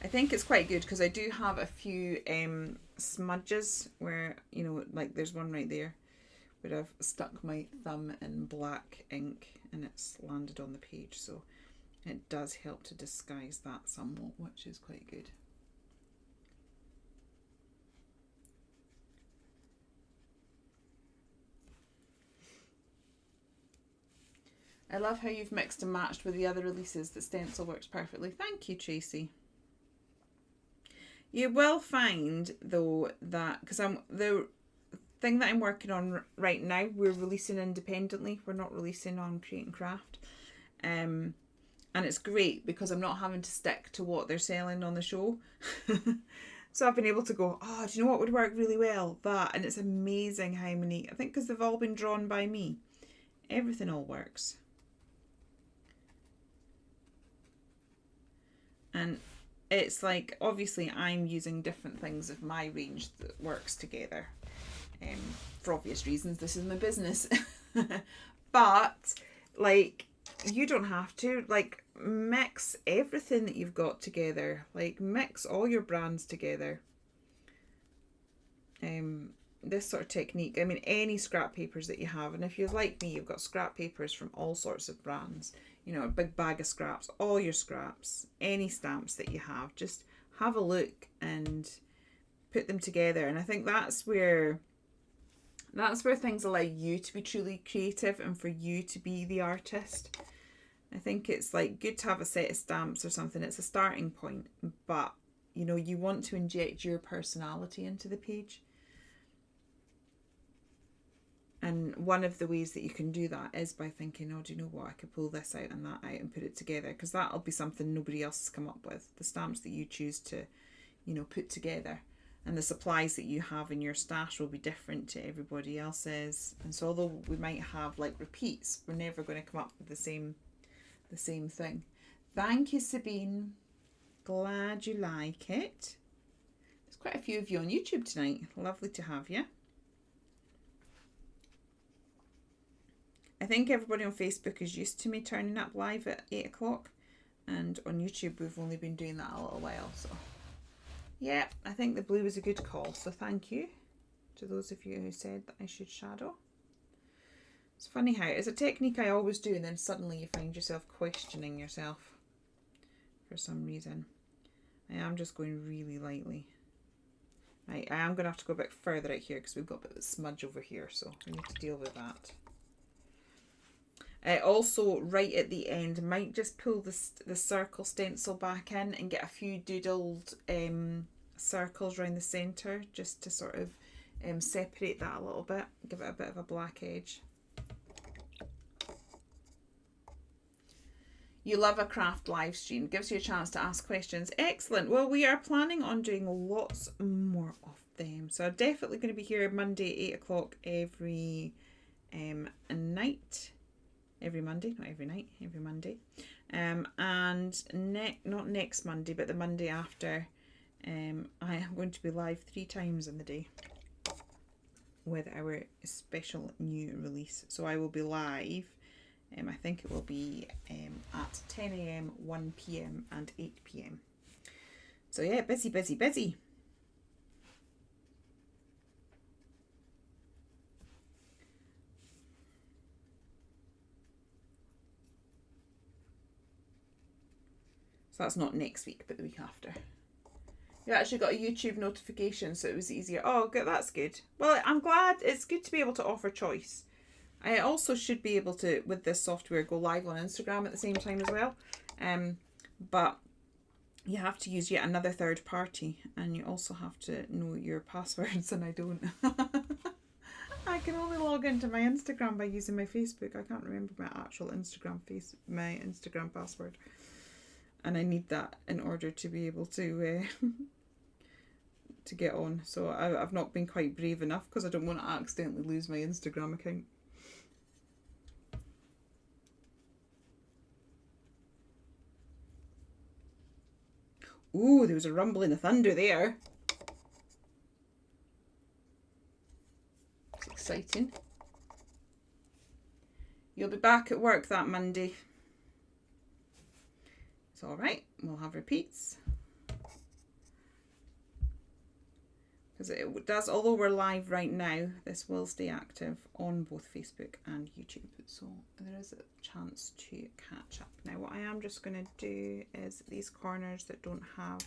I think it's quite good because I do have a few smudges where, you know, like there's one right there where I've stuck my thumb in black ink and it's landed on the page. So it does help to disguise that somewhat, which is quite good. I love how you've mixed and matched with the other releases. The stencil works perfectly. Thank you, Tracy. You will find though that, because the thing that I'm working on right now, we're releasing independently. We're not releasing on Create and Craft. And it's great because I'm not having to stick to what they're selling on the show. So I've been able to go, oh, do you know what would work really well? That. And it's amazing how many, I think because they've all been drawn by me. Everything all works. And it's like, obviously I'm using different things of my range that works together. For obvious reasons, this is my business. But, like, you don't have to. Like, mix everything that you've got together. Like, mix all your brands together. This sort of technique, I mean, any scrap papers that you have, and if you're like me, you've got scrap papers from all sorts of brands, you know, a big bag of scraps, all your scraps, any stamps that you have, just have a look and put them together. And I think that's where things allow you to be truly creative and for you to be the artist. I think it's like good to have a set of stamps or something. It's a starting point, but you know, you want to inject your personality into the page. And one of the ways that you can do that is by thinking, oh, do you know what? I could pull this out and that out and put it together, because that'll be something nobody else has come up with. The stamps that you choose to, you know, put together, and the supplies that you have in your stash will be different to everybody else's. And so although we might have like repeats, we're never going to come up with the same thing. Thank you, Sabine. Glad you like it. There's quite a few of you on YouTube tonight. Lovely to have you. I think everybody on Facebook is used to me turning up live at 8 o'clock, and on YouTube we've only been doing that a little while. So yeah, I think the blue was a good call, so thank you to those of you who said that I should shadow. It's funny how it's a technique I always do, and then suddenly you find yourself questioning yourself for some reason. I am just going really lightly. Right, I am going to have to go a bit further out here because we've got a bit of smudge over here, so we need to deal with that. Also, right at the end, might just pull the circle stencil back in and get a few doodled circles around the centre, just to sort of separate that a little bit, give it a bit of a black edge. You love a craft live stream. Gives you a chance to ask questions. Excellent. Well, we are planning on doing lots more of them. So I'm definitely going to be here Monday, 8 o'clock every night. Every Monday, not every night, every Monday. And not next Monday, but the Monday after, I am going to be live 3 times in the day with our special new release. So I will be live. I think it will be at 10 a.m, 1 p.m, and 8 p.m. So yeah, busy, busy, busy. So that's not next week, but the week after. You actually got a YouTube notification, so it was easier. Oh, good, that's good. Well, I'm glad. It's good to be able to offer choice. I also should be able to, with this software, go live on Instagram at the same time as well. But you have to use yet another third party, and you also have to know your passwords, and I don't. I can only log into my Instagram by using my Facebook. I can't remember my actual my Instagram password. And I need that in order to be able to to get on. So I've not been quite brave enough because I don't want to accidentally lose my Instagram account. Ooh, there was a rumbling of thunder there. It's exciting. You'll be back at work that Monday. It's all right. We'll have repeats. Because it does, although we're live right now, this will stay active on both Facebook and YouTube. So there is a chance to catch up. Now what I am just going to do is these corners that don't have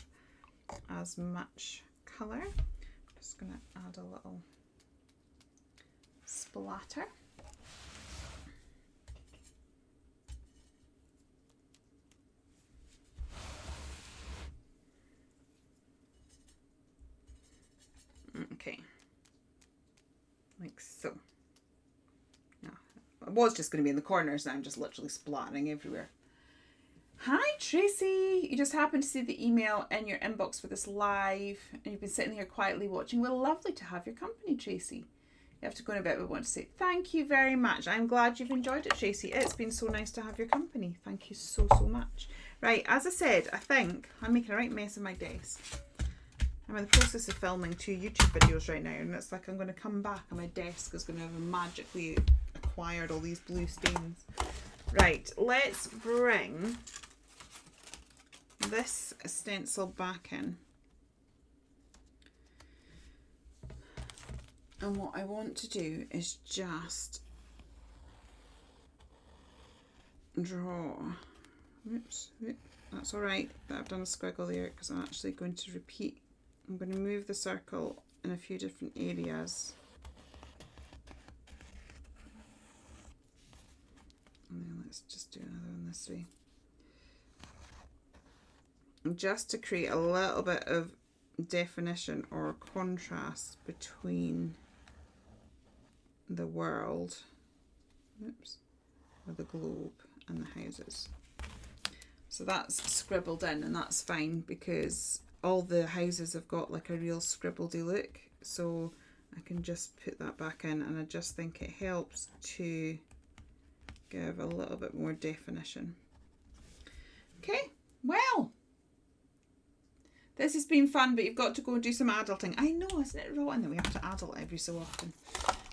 as much colour, I'm just going to add a little splatter. Okay, like so. No, it was just going to be in the corners, and I'm just literally splattering everywhere. Hi Tracy, you just happened to see the email in your inbox for this live, and you've been sitting here quietly watching. Well, lovely to have your company, Tracy. You have to go in a bit, but I want to say thank you very much. I'm glad you've enjoyed it, Tracy. It's been so nice to have your company. Thank you so, so much. Right, as I said, I think I'm making a right mess of my desk. I'm in the process of filming 2 YouTube videos right now, and it's like I'm going to come back and my desk is going to have magically acquired all these blue stains. Right, let's bring this stencil back in. And what I want to do is just draw. Oops, that's all right that I've done a squiggle there, because I'm actually going to repeat. I'm going to move the circle in a few different areas. And then let's just do another one this way. Just to create a little bit of definition or contrast between the world, oops, or the globe and the houses. So that's scribbled in, and that's fine because all the houses have got like a real scribbledy look, so I can just put that back in, and I just think it helps to give a little bit more definition. Okay, well, this has been fun, but you've got to go and do some adulting. I know, isn't it rotten that we have to adult every so often?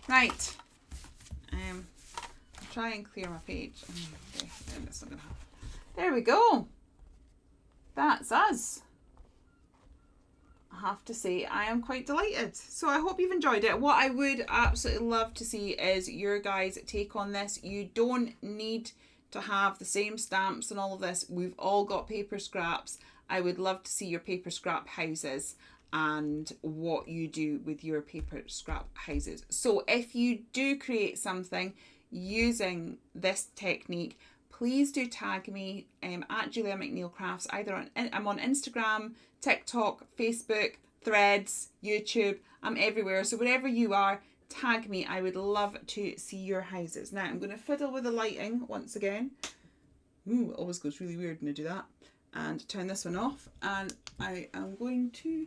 Right, I'll try and clear my page. Okay, that's not gonna happen. There we go. That's us. I have to say I am quite delighted. So I hope you've enjoyed it. What I would absolutely love to see is your guys' take on this. You don't need to have the same stamps and all of this. We've all got paper scraps. I would love to see your paper scrap houses and what you do with your paper scrap houses. So if you do create something using this technique, please do tag me at Julia McNeil Crafts. I'm on Instagram, TikTok, Facebook, Threads, YouTube. I'm everywhere. So wherever you are, tag me. I would love to see your houses. Now I'm going to fiddle with the lighting once again. Ooh, it always goes really weird when I do that. And turn this one off. And I am going to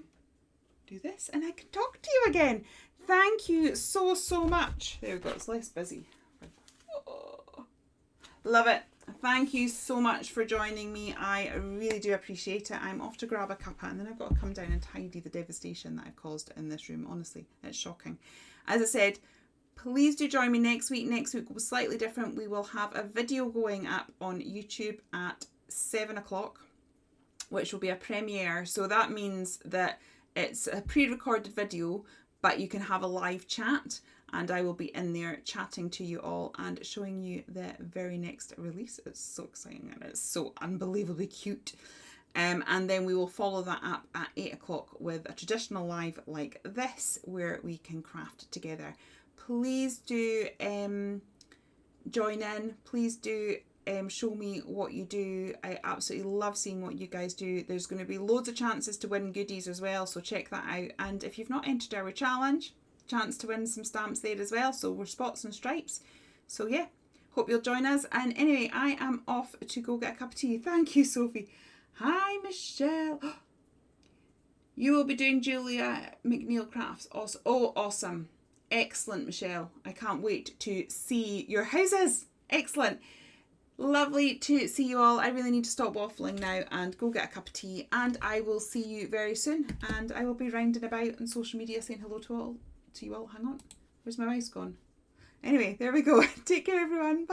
do this and I can talk to you again. Thank you so, so much. There we go. It's less busy. Oh, love it. Thank you so much for joining me. I really do appreciate it. I'm off to grab a cuppa and then I've got to come down and tidy the devastation that I've caused in this room. Honestly, it's shocking. As I said, please do join me next week. Next week will be slightly different. We will have a video going up on YouTube at 7 o'clock, which will be a premiere. So that means that it's a pre-recorded video, but you can have a live chat and I will be in there chatting to you all and showing you the very next release. It's so exciting and it's so unbelievably cute. And then we will follow that up at 8 o'clock with a traditional live like this where we can craft together. Please do join in. Please do show me what you do. I absolutely love seeing what you guys do. There's going to be loads of chances to win goodies as well, so check that out. And if you've not entered our challenge, chance to win some stamps there as well. So we're spots and stripes. So yeah, hope you'll join us. And anyway, I am off to go get a cup of tea. Thank you, Sophie. Hi, Michelle. You will be doing Julia McNeil Crafts. Awesome. Oh, awesome. Excellent, Michelle. I can't wait to see your houses. Excellent. Lovely to see you all. I really need to stop waffling now and go get a cup of tea, and I will see you very soon. And I will be rounding about on social media saying hello to you all. Hang on, where's my mouse gone? Anyway, there we go. Take care, everyone. Bye.